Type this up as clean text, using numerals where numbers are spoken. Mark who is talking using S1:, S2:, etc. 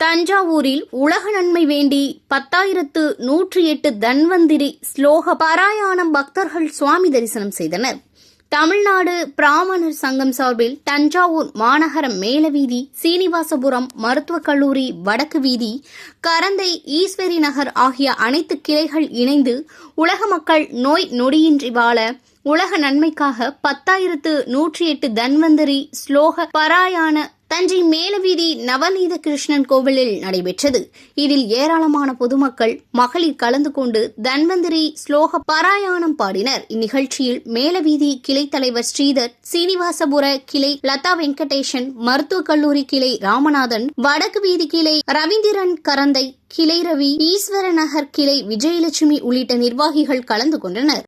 S1: தஞ்சாவூரில் உலக நன்மை வேண்டி 10,108 தன்வந்திரி ஸ்லோக பாராயணம் பக்தர்கள் சுவாமி தரிசனம் செய்தனர். தமிழ்நாடு பிராமணர் சங்கம் சார்பில் தஞ்சாவூர் மாநகரம் மேலவீதி, சீனிவாசபுரம் மருத்துவக் கல்லூரி வடக்கு வீதி, கரந்தை, ஈஸ்வரி நகர் ஆகிய அனைத்து கிளைகள் இணைந்து உலக மக்கள் நோய் நொடியின்றி வாழ உலக நன்மைக்காக 10,108 தன்வந்திரி ஸ்லோக பாராயண தஞ்சை மேலவீதி நவநீத கிருஷ்ணன் கோவிலில் நடைபெற்றது. இதில் ஏராளமான பொதுமக்கள், மகளிர் கலந்து கொண்டு தன்வந்திரி ஸ்லோக பாராயணம் பாடினர். இந்நிகழ்ச்சியில் மேலவீதி கிளை தலைவர் ஸ்ரீதர், சீனிவாசபுர கிளை லதா வெங்கடேசன், மருத்துவக் கல்லூரி கிளை ராமநாதன், வடக்கு வீதி கிளை ரவீந்திரன், கரந்தை கிளை ரவி, ஈஸ்வர நகர் கிளை விஜயலட்சுமி உள்ளிட்ட நிர்வாகிகள் கலந்து கொண்டனர்.